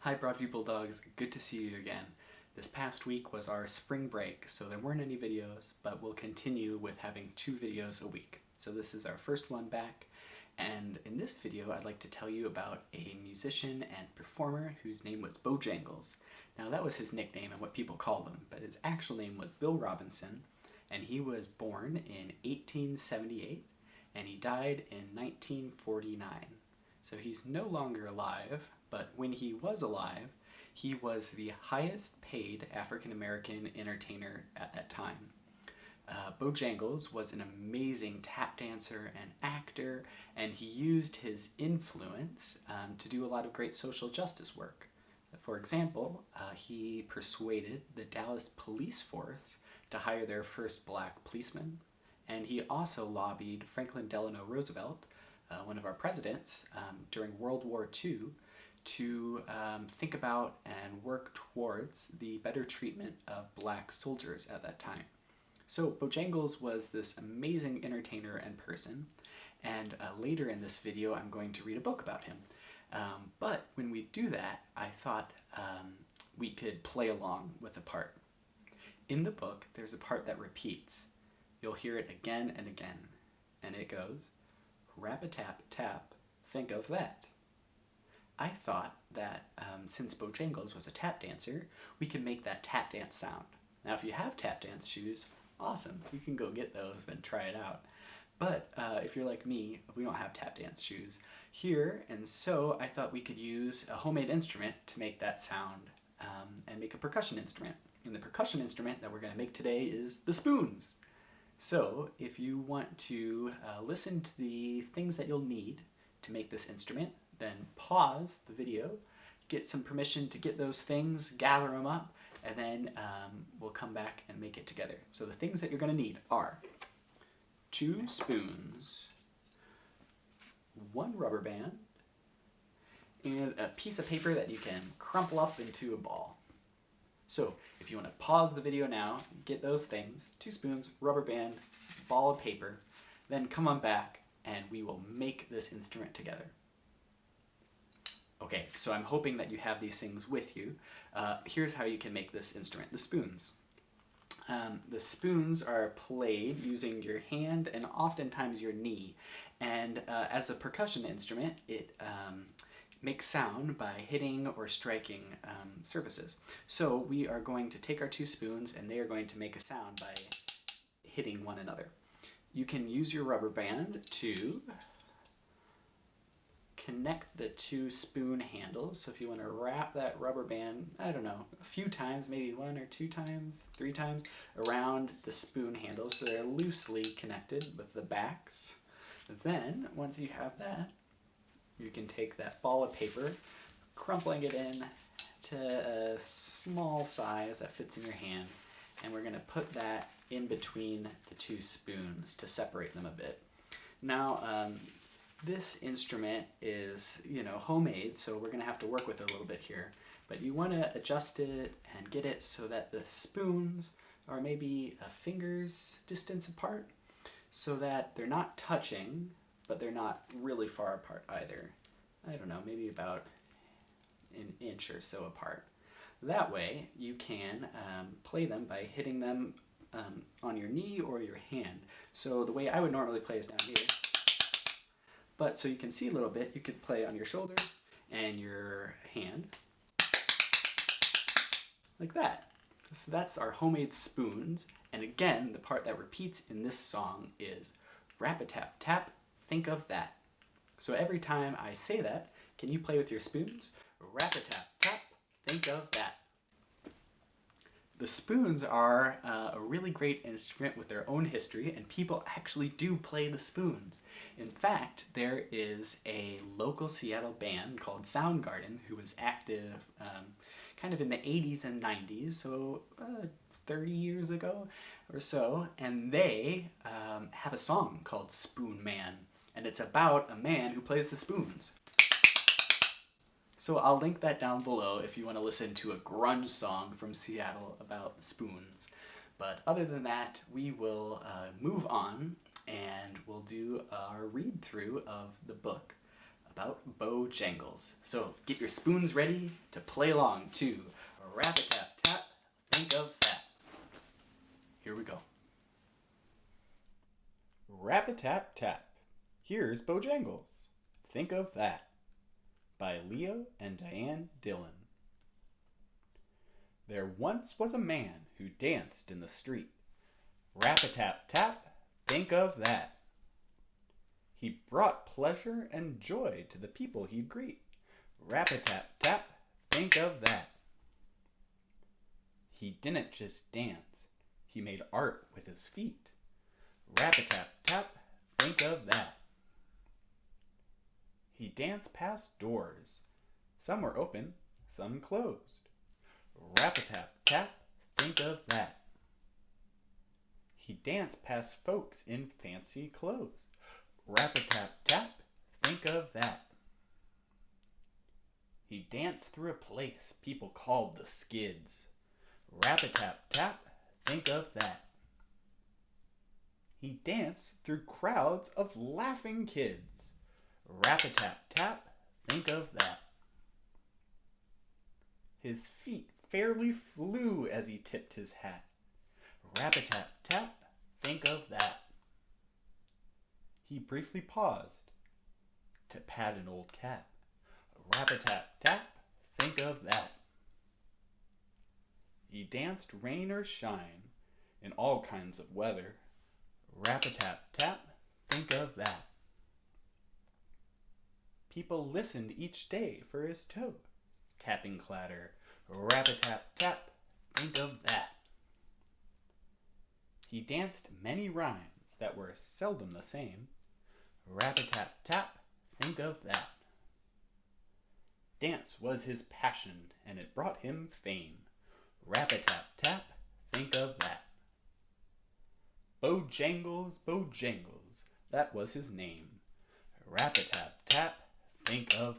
Hi Broadview Bulldogs, good to see you again. This past week was our spring break, so there weren't any videos, but we'll continue with having 2 videos a week. So this is our first one back, and in this video I'd like to tell you about a musician and performer whose name was Bojangles. Now that was his nickname and what people called him, but his actual name was Bill Robinson, and he was born in 1878, and he died in 1949. So he's no longer alive, but when he was alive, he was the highest paid African American entertainer at that time. Bojangles was an amazing tap dancer and actor, and he used his influence to do a lot of great social justice work. For example, he persuaded the Dallas police force to hire their first black policeman, and he also lobbied Franklin Delano Roosevelt, one of our presidents, during World War II, to think about and work towards the better treatment of black soldiers at that time. So Bojangles was this amazing entertainer and person, and later in this video I'm going to read a book about him. But when we do that, I thought we could play along with the part. In the book, there's a part that repeats. You'll hear it again and again, and it goes, "Rap-a-tap-tap, think of that." I thought that since Bojangles was a tap dancer, we could make that tap dance sound. Now if you have tap dance shoes, awesome, you can go get those and try it out. But if you're like me, we don't have tap dance shoes here, and so I thought we could use a homemade instrument to make that sound and make a percussion instrument. And the percussion instrument that we're going to make today is the spoons. So if you want to listen to the things that you'll need to make this instrument, then pause the video, get some permission to get those things, gather them up, and then we'll come back and make it together. So the things that you're going to need are 2 spoons, 1 rubber band, and a piece of paper that you can crumple up into a ball. So if you want to pause the video now, get those things, 2 spoons, rubber band, ball of paper, then come on back and we will make this instrument together. Okay, so I'm hoping that you have these things with you. Here's how you can make this instrument, the spoons. The spoons are played using your hand and oftentimes your knee. And as a percussion instrument, it makes sound by hitting or striking surfaces. So we are going to take our 2 spoons and they are going to make a sound by hitting one another. You can use your rubber band to connect the 2 spoon handles. So if you want to wrap that rubber band, I don't know, a few times, maybe 1 or 2 times, 3 times, around the spoon handles so they're loosely connected with the backs. Then, once you have that, you can take that ball of paper, crumpling it in to a small size that fits in your hand, and we're going to put that in between the 2 spoons to separate them a bit. Now, this instrument is, homemade, so we're going to have to work with it a little bit here. But you want to adjust it and get it so that the spoons are maybe a finger's distance apart, so that they're not touching, but they're not really far apart either. I don't know, maybe about an inch or so apart. That way, you can play them by hitting them on your knee or your hand. So the way I would normally play is down here. But so you can see a little bit, you could play on your shoulder and your hand, like that. So that's our homemade spoons. And again, the part that repeats in this song is rap-a-tap-tap, think of that. So every time I say that, can you play with your spoons? Rap-a-tap-tap, think of that. The spoons are a really great instrument with their own history, and people actually do play the spoons. In fact, there is a local Seattle band called Soundgarden who was active kind of in the 80s and 90s, so 30 years ago or so, and they have a song called Spoon Man, and it's about a man who plays the spoons. So I'll link that down below if you want to listen to a grunge song from Seattle about spoons. But other than that, we will move on and we'll do our read-through of the book about Bojangles. So get your spoons ready to play along to Rap-a-tap-tap, think of that. Here we go. Rap-a-tap-tap. Here's Bojangles. Think of that. By Leo and Diane Dillon. There once was a man who danced in the street. Rap-a-tap-tap, think of that. He brought pleasure and joy to the people he'd greet. Rap-a-tap-tap, think of that. He didn't just dance, he made art with his feet. Rap-a-tap-tap, think of that. He danced past doors. Some were open, some closed. Rap-a-tap-tap, think of that. He danced past folks in fancy clothes. Rap-a-tap-tap, think of that. He danced through a place people called the Skids. Rap-a-tap-tap, think of that. He danced through crowds of laughing kids. Rap-a-tap-tap, think of that. His feet fairly flew as he tipped his hat. Rap-a-tap-tap, think of that. He briefly paused to pat an old cat. Rap-a-tap-tap, think of that. He danced rain or shine in all kinds of weather. Rap-a-tap-tap, think of that. People listened each day for his toe. Tapping clatter, rap-a-tap-tap, think of that. He danced many rhymes that were seldom the same. Rap-a-tap-tap, think of that. Dance was his passion, and it brought him fame. Rap-a-tap-tap, think of that. Bojangles, Bojangles, that was his name. Rap-a-tap-tap, think of